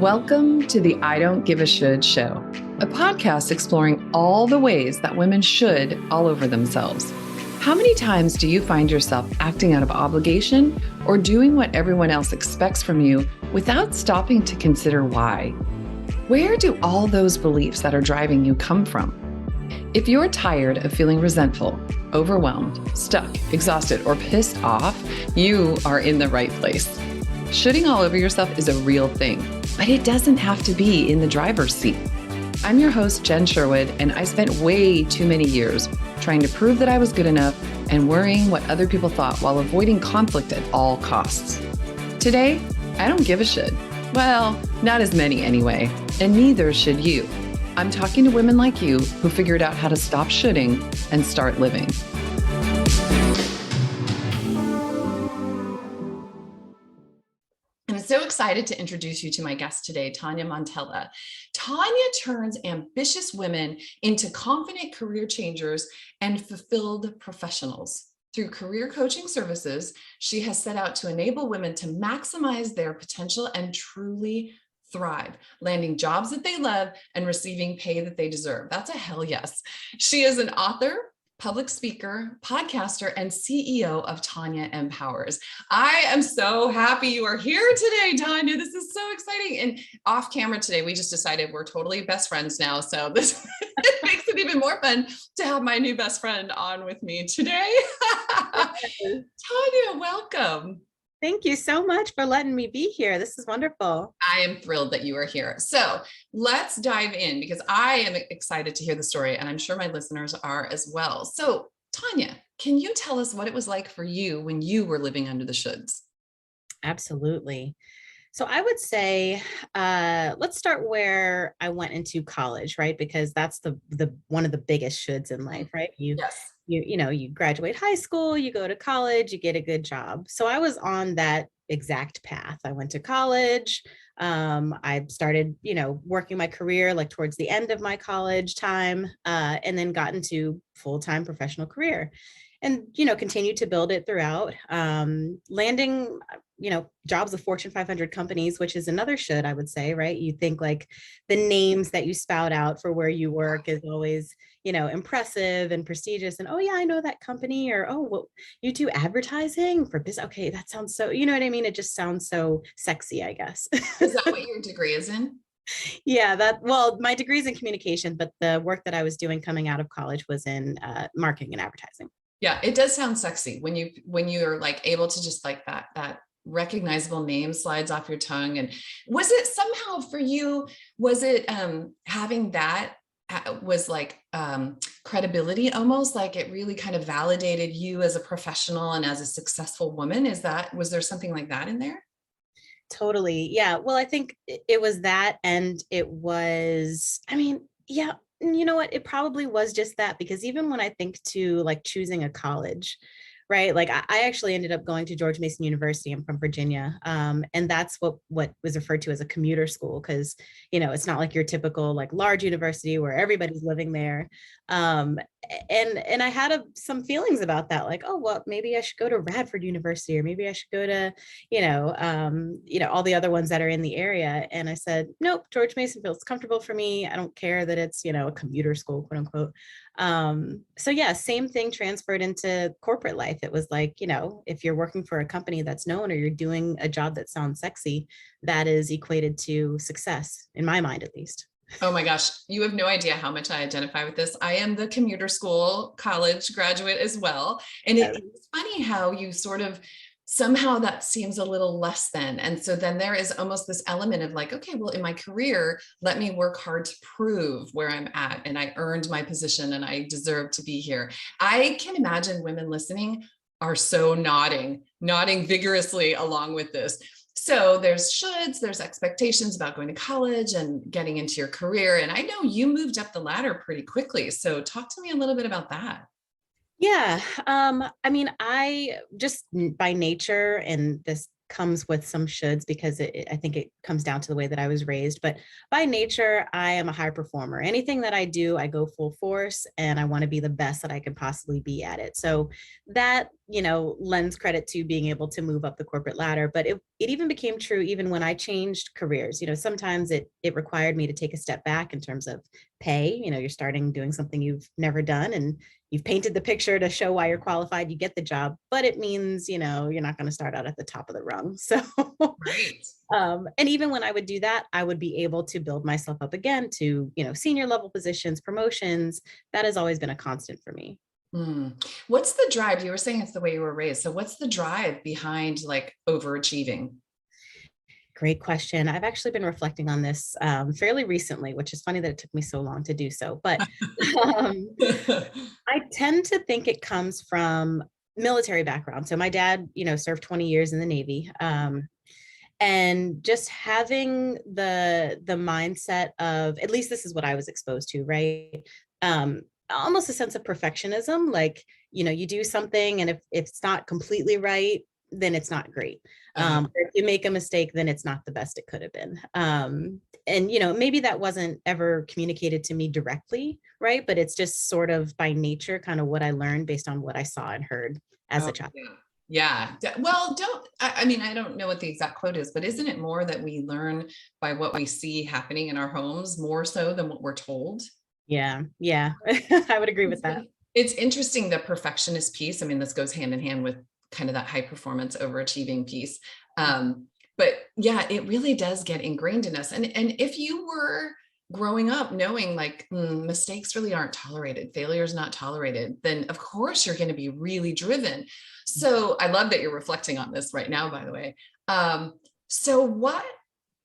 Welcome to the I Don't Give a Should show, a podcast exploring all the ways that women should all over themselves. How many times do you find yourself acting out of obligation or doing what everyone else expects from you without stopping to consider why? Where do all those beliefs that are driving you come from? If you're tired of feeling resentful, overwhelmed, stuck, exhausted, or pissed off, you are in the right place. Shooting all over yourself is a real thing, but it doesn't have to be in the driver's seat. I'm your host, Jen Sherwood, and I spent way too many years trying to prove that I was good enough and worrying what other people thought while avoiding conflict at all costs. Today, I don't give a shit. Well, not as many anyway, and neither should you. I'm talking to women like you who figured out how to stop shoulding and start living. I'm so excited to introduce you to my guest today, Tonya Montella. Tonya turns ambitious women into confident career changers and fulfilled professionals. Through career coaching services, she has set out to enable women to maximize their potential and truly thrive, landing jobs that they love and receiving pay that they deserve. That's a hell yes. She is an author, public speaker, podcaster, and CEO of Tonya Empowers. I am so happy you are here today, Tonya. This is so exciting. And off camera today, we just decided we're totally best friends now. So this makes it even more fun to have my new best friend on with me today. Tonya, welcome. Thank you so much for letting me be here. This is wonderful. I am thrilled that you are here. So let's dive in because I am excited to hear the story and I'm sure my listeners are as well. So Tonya, can you tell us what it was like for you when you were living under the shoulds? Absolutely. So I would say, let's start where I went into college, right? Because that's the one of the biggest shoulds in life, right? Yes. You graduate high school, you go to college, you get a good job. So I was on that exact path. I went to college. I started, working my career like towards the end of my college time, and then got into full-time professional career and, continued to build it throughout, landing, jobs of Fortune 500 companies, which is another should, I would say, right? You think like the names that you spout out for where you work is always, impressive and prestigious. And, oh yeah, I know that company, or, oh, well, you do advertising for business. Okay. That sounds so, you know what I mean? It just sounds so sexy, I guess. Is that what your degree is in? Yeah, well, my degree is in communication, but the work that I was doing coming out of college was in marketing and advertising. Yeah, it does sound sexy when you're like able to just like that recognizable name slides off your tongue. And was it somehow for you, was it having that was like credibility, almost like it really kind of validated you as a professional and as a successful woman? Was there something like that in there? Totally. Yeah. Well, I think it was that. And it was, yeah, you know what? It probably was just that, because even when I think to like choosing a college, right? Like I actually ended up going to George Mason University. I'm from Virginia. And that's what was referred to as a commuter school. Cause it's not like your typical like large university where everybody's living there. And I had some feelings about that, like, oh, well, maybe I should go to Radford University, or maybe I should go to, all the other ones that are in the area. And I said, nope, George Mason feels comfortable for me. I don't care that it's, a commuter school, quote unquote. So yeah, same thing transferred into corporate life. It was like, if you're working for a company that's known, or you're doing a job that sounds sexy, that is equated to success, in my mind, at least. Oh my gosh, you have no idea how much I identify with this. I am the commuter school college graduate as well. And it's funny how you sort of somehow that seems a little less than. And so then there is almost this element of like, okay, well, in my career, let me work hard to prove where I'm at. And I earned my position and I deserve to be here. I can imagine women listening are so nodding vigorously along with this. So there's shoulds, there's expectations about going to college and getting into your career. And I know you moved up the ladder pretty quickly. So talk to me a little bit about that. Yeah. I just by nature, and this comes with some shoulds because I think it comes down to the way that I was raised. But by nature, I am a high performer. Anything that I do, I go full force and I want to be the best that I can possibly be at it. So that lends credit to being able to move up the corporate ladder. But it even became true even when I changed careers. Sometimes it required me to take a step back in terms of pay. You're starting doing something you've never done, and you've painted the picture to show why you're qualified, you get the job, but it means, you're not going to start out at the top of the rung. So, Right. and even when I would do that, I would be able to build myself up again to, senior level positions, promotions. That has always been a constant for me. What's the drive? You were saying it's the way you were raised. So what's the drive behind like overachieving? Great question. I've actually been reflecting on this fairly recently, which is funny that it took me so long to do so. But um, I tend to think it comes from military background. So my dad, served 20 years in the Navy. And just having the mindset of, at least this is what I was exposed to, right? Almost a sense of perfectionism, like, you do something and if it's not completely right, then it's not great. If you make a mistake, then it's not the best it could have been. And maybe that wasn't ever communicated to me directly, right? But it's just sort of by nature, kind of what I learned based on what I saw and heard as a child. Yeah. Well, I mean, I don't know what the exact quote is, but isn't it more that we learn by what we see happening in our homes more so than what we're told? Yeah. I would agree with that. It's interesting, the perfectionist piece. I mean, this goes hand in hand with kind of that high performance overachieving piece. But yeah, it really does get ingrained in us. And if you were growing up knowing like mistakes really aren't tolerated, failure is not tolerated, then of course you're going to be really driven. So I love that you're reflecting on this right now, by the way. So what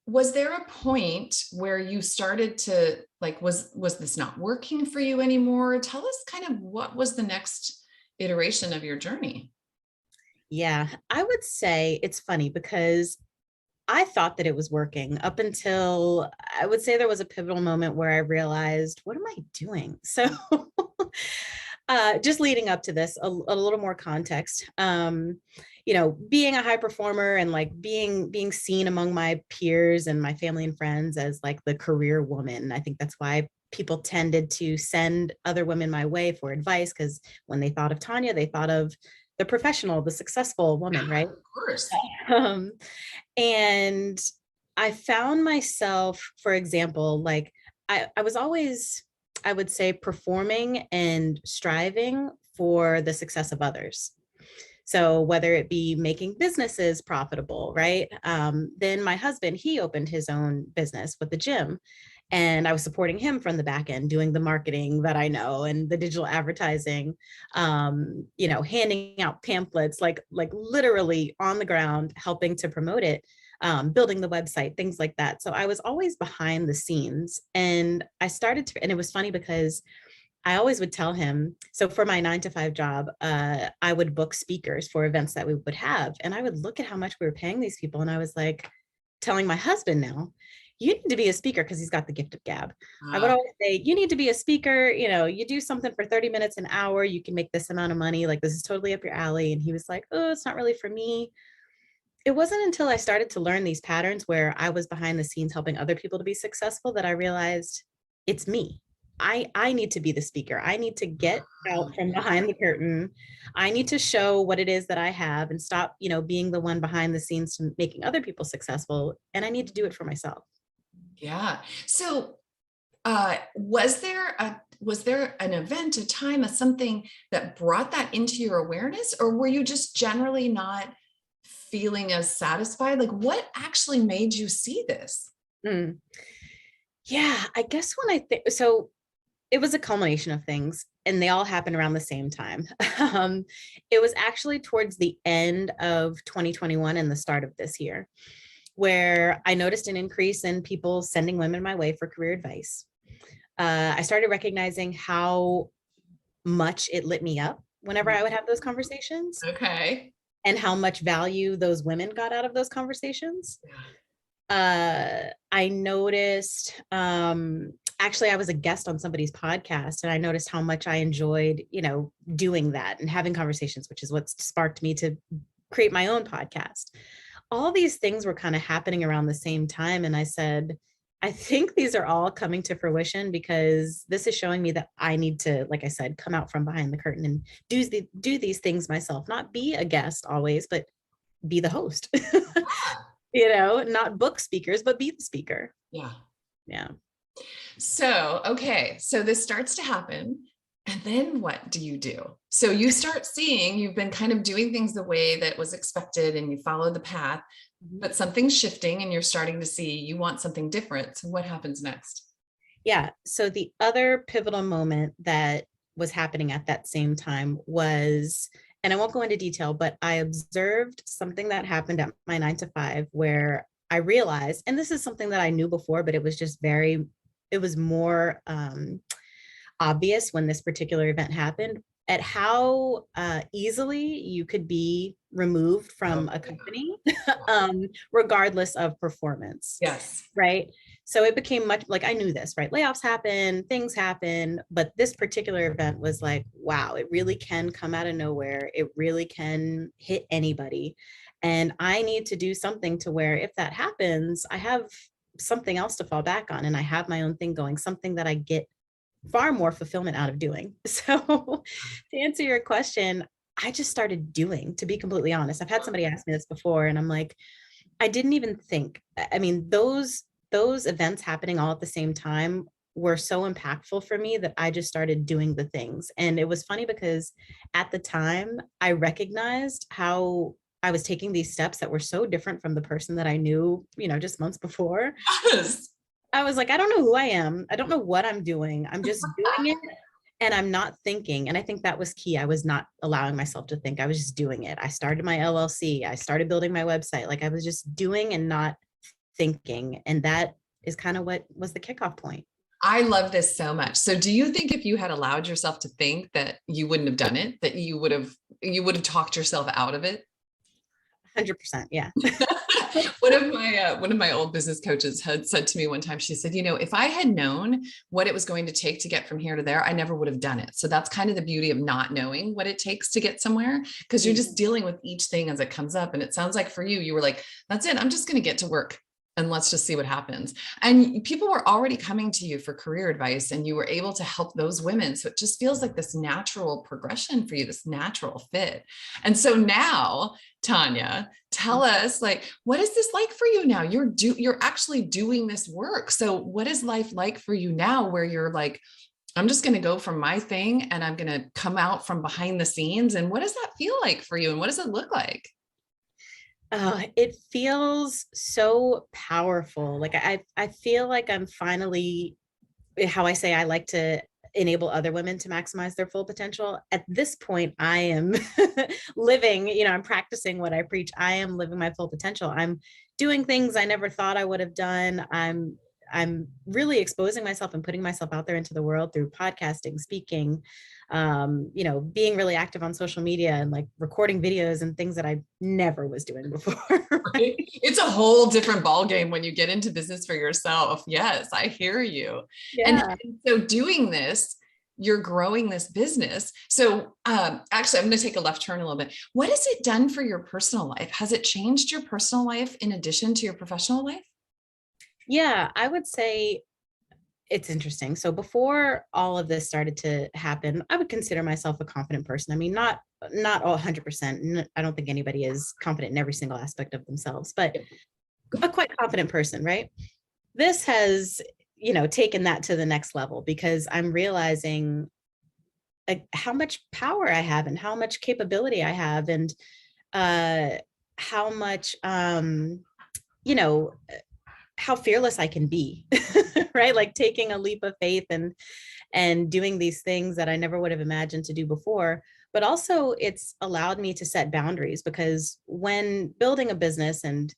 was there a point where you started to like, was this not working for you anymore? Tell us kind of what was the next iteration of your journey? Yeah, I would say it's funny because I thought that it was working up until I would say there was a pivotal moment where I realized, what am I doing? So just leading up to this, a little more context. Being a high performer and like being seen among my peers and my family and friends as like the career woman. I think that's why people tended to send other women my way for advice, because when they thought of Tonya, they thought of the professional, the successful woman, right? Of course. Um, and I found myself, for example, like I was always, I would say, performing and striving for the success of others. So whether it be making businesses profitable, right? Then my husband, he opened his own business with the gym. And I was supporting him from the back end, doing the marketing that I know and the digital advertising, handing out pamphlets, like literally on the ground, helping to promote it, building the website, things like that. So I was always behind the scenes. And I started to, and it was funny because I always would tell him, so for my 9 to 5 job, I would book speakers for events that we would have. And I would look at how much we were paying these people. And I was like, telling my husband now, you need to be a speaker, because he's got the gift of gab. I would always say, you need to be a speaker. You do something for 30 minutes, an hour, you can make this amount of money. Like, this is totally up your alley. And he was like, oh, it's not really for me. It wasn't until I started to learn these patterns where I was behind the scenes helping other people to be successful that I realized it's me. I need to be the speaker. I need to get out from behind the curtain. I need to show what it is that I have and stop, being the one behind the scenes to making other people successful. And I need to do it for myself. Yeah. So was there an event, a time, a something that brought that into your awareness, or were you just generally not feeling as satisfied? Like, what actually made you see this? Mm. Yeah, I guess when I think so, it was a culmination of things and they all happened around the same time. It was actually towards the end of 2021 and the start of this year, where I noticed an increase in people sending women my way for career advice. I started recognizing how much it lit me up whenever I would have those conversations, Okay. and how much value those women got out of those conversations. I noticed, actually, I was a guest on somebody's podcast, and I noticed how much I enjoyed, doing that and having conversations, which is what sparked me to create my own podcast. All these things were kind of happening around the same time. And I said, I think these are all coming to fruition because this is showing me that I need to, like I said, come out from behind the curtain and do these things myself, not be a guest always, but be the host. Not book speakers, but be the speaker. Yeah. Yeah. So, okay. So this starts to happen. And then what do you do? So you start seeing you've been kind of doing things the way that was expected and you follow the path, but something's shifting and you're starting to see you want something different. So what happens next? Yeah. So the other pivotal moment that was happening at that same time was, and I won't go into detail, but I observed something that happened at my 9 to 5 where I realized, and this is something that I knew before, but it was just it was more obvious when this particular event happened at how easily you could be removed from a company, regardless of performance. Yes. Right. So it became much like I knew this, right? Layoffs happen, things happen. But this particular event was like, wow, it really can come out of nowhere. It really can hit anybody. And I need to do something to where if that happens, I have something else to fall back on and I have my own thing going, something that I get far more fulfillment out of doing. So to answer your question, I just started doing, to be completely honest. I've had somebody ask me this before and I'm like, I didn't even think. I mean, those events happening all at the same time were so impactful for me that I just started doing the things. And it was funny because at the time I recognized how I was taking these steps that were so different from the person that I knew, just months before. Yes. I was like, I don't know who I am. I don't know what I'm doing. I'm just doing it and I'm not thinking. And I think that was key. I was not allowing myself to think. I was just doing it. I started my LLC. I started building my website. Like I was just doing and not thinking. And that is kind of what was the kickoff point. I love this so much. So do you think if you had allowed yourself to think that you wouldn't have done it, that you would have talked yourself out of it? 100%. Yeah. One of my old business coaches had said to me one time, she said, if I had known what it was going to take to get from here to there, I never would have done it. So that's kind of the beauty of not knowing what it takes to get somewhere, because you're just dealing with each thing as it comes up. And it sounds like for you were like, that's it. I'm just going to get to work and let's just see what happens. And people were already coming to you for career advice and you were able to help those women. So it just feels like this natural progression for you, this natural fit. And so now, Tonya, tell us, like, what is this like for you now? You're actually doing this work. So what is life like for you now where you're like, I'm just going to go from my thing and I'm going to come out from behind the scenes. And what does that feel like for you? And what does it look like? It feels so powerful. Like I feel like I'm finally, how I say I like to enable other women to maximize their full potential. At this point, I am living, I'm practicing what I preach. I am living my full potential. I'm doing things I never thought I would have done. I'm really exposing myself and putting myself out there into the world through podcasting, speaking, being really active on social media and like recording videos and things that I never was doing before. Right? It's a whole different ballgame when you get into business for yourself. Yes, I hear you. Yeah. And so doing this, you're growing this business. So actually, I'm going to take a left turn a little bit. What has it done for your personal life? Has it changed your personal life in addition to your professional life? Yeah, I would say it's interesting. So before all of this started to happen, I would consider myself a confident person. I mean, not all 100%. I don't think anybody is confident in every single aspect of themselves, but a quite confident person, right? This has, taken that to the next level because I'm realizing how much power I have and how much capability I have and how much you know how fearless I can be, right? Like taking a leap of faith and doing these things that I never would have imagined to do before. But also it's allowed me to set boundaries because when building a business and,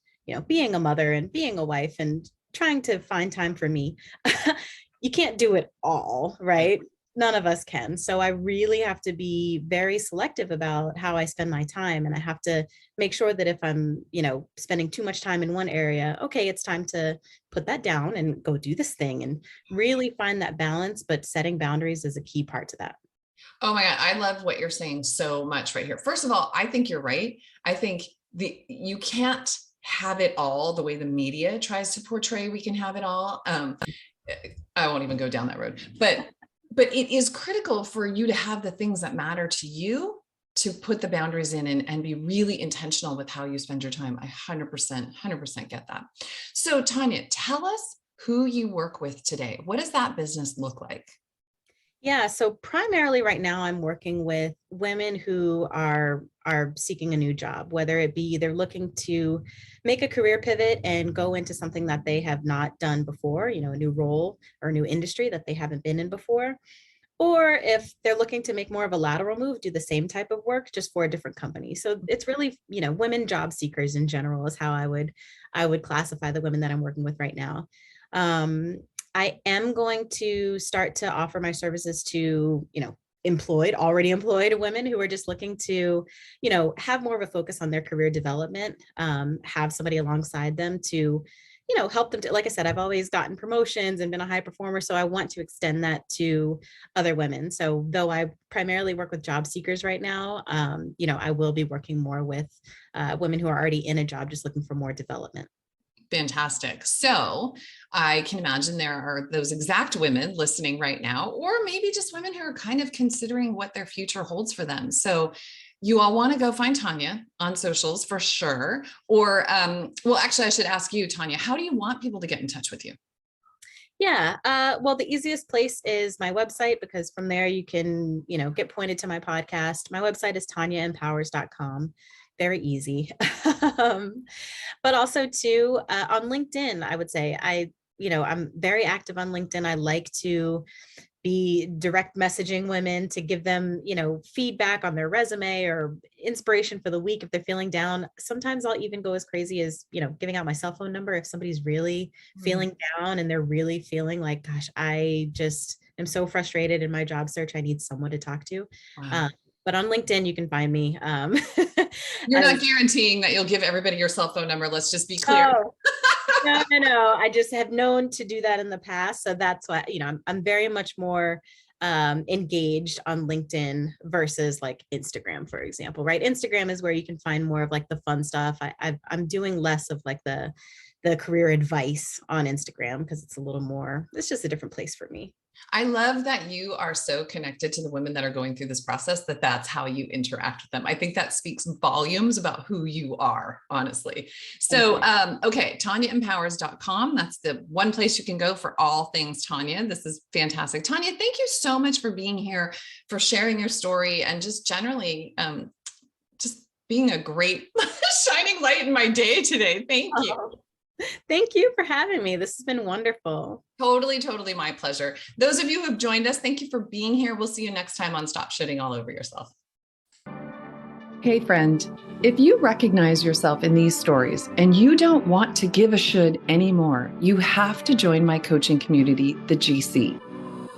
being a mother and being a wife and trying to find time for me, you can't do it all, right? None of us can. So I really have to be very selective about how I spend my time. And I have to make sure that if I'm, spending too much time in one area, okay, it's time to put that down and go do this thing and really find that balance. But setting boundaries is a key part to that. Oh my God, I love what you're saying so much right here. First of all, I think you're right. I think you can't have it all the way the media tries to portray we can have it all. I won't even go down that road, but it is critical for you to have the things that matter to you, to put the boundaries in and be really intentional with how you spend your time. I 100% get that. So Tonya, tell us who you work with today. What does that business look like? Yeah, so primarily right now I'm working with women who are seeking a new job, whether it be they're looking to make a career pivot and go into something that they have not done before, a new role or a new industry that they haven't been in before, or if they're looking to make more of a lateral move, do the same type of work just for a different company. So it's really, women job seekers in general is how I would classify the women that I'm working with right now. I am going to start to offer my services to, already employed women who are just looking to, have more of a focus on their career development, have somebody alongside them to, help them to, like I said, I've always gotten promotions and been a high performer. So I want to extend that to other women. So though I primarily work with job seekers right now, I will be working more with women who are already in a job, just looking for more development. Fantastic. So I can imagine there are those exact women listening right now, or maybe just women who are kind of considering what their future holds for them. So you all want to go find Tonya on socials for sure. Or, well, actually, I should ask you, Tonya, how do you want people to get in touch with you? Yeah, well, the easiest place is my website, because from there you can, get pointed to my podcast. My website is tonyaempowers.com. Very easy. But also too, on LinkedIn, I would say I'm very active on LinkedIn. I like to be direct messaging women to give them, feedback on their resume or inspiration for the week if they're feeling down. Sometimes I'll even go as crazy as, giving out my cell phone number if somebody's really feeling down and they're really feeling like, gosh, I just am so frustrated in my job search. I need someone to talk to. Wow. But on LinkedIn, you can find me. You're not guaranteeing that you'll give everybody your cell phone number. Let's just be clear. Oh, no. I just have known to do that in the past. So that's why, I'm very much more engaged on LinkedIn versus like Instagram, for example, right? Instagram is where you can find more of like the fun stuff. I'm doing less of like the career advice on Instagram because it's just a different place for me. I love that you are so connected to the women that are going through this process, that's how you interact with them. I think that speaks volumes about who you are, honestly. So, okay, tonyaempowers.com. That's the one place you can go for all things Tonya. This is fantastic. Tonya, thank you so much for being here, for sharing your story, and just generally, just being a great shining light in my day today. Thank you. Thank you for having me. This has been wonderful. Totally my pleasure. Those of you who have joined us, thank you for being here. We'll see you next time on Stop Shitting All Over Yourself. Hey friend, if you recognize yourself in these stories and you don't want to give a should anymore, you have to join my coaching community, the GC.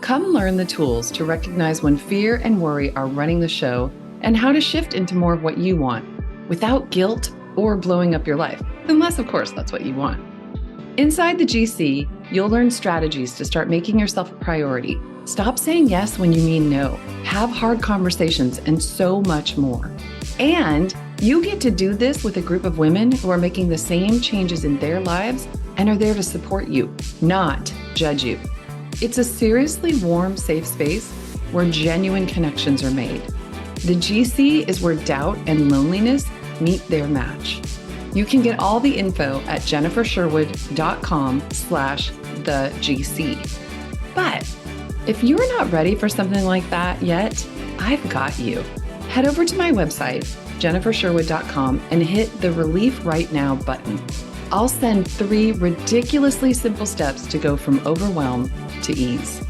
Come learn the tools to recognize when fear and worry are running the show and how to shift into more of what you want without guilt or blowing up your life, unless of course that's what you want. Inside the GC, you'll learn strategies to start making yourself a priority. Stop saying yes when you mean no. Have hard conversations and so much more. And you get to do this with a group of women who are making the same changes in their lives and are there to support you, not judge you. It's a seriously warm, safe space where genuine connections are made. The GC is where doubt and loneliness meet their match. You can get all the info at jennifersherwood.com/thegc. But if you're not ready for something like that yet, I've got you. Head over to my website, jennifersherwood.com, and hit the Relief Right Now button. I'll send 3 ridiculously simple steps to go from overwhelm to ease.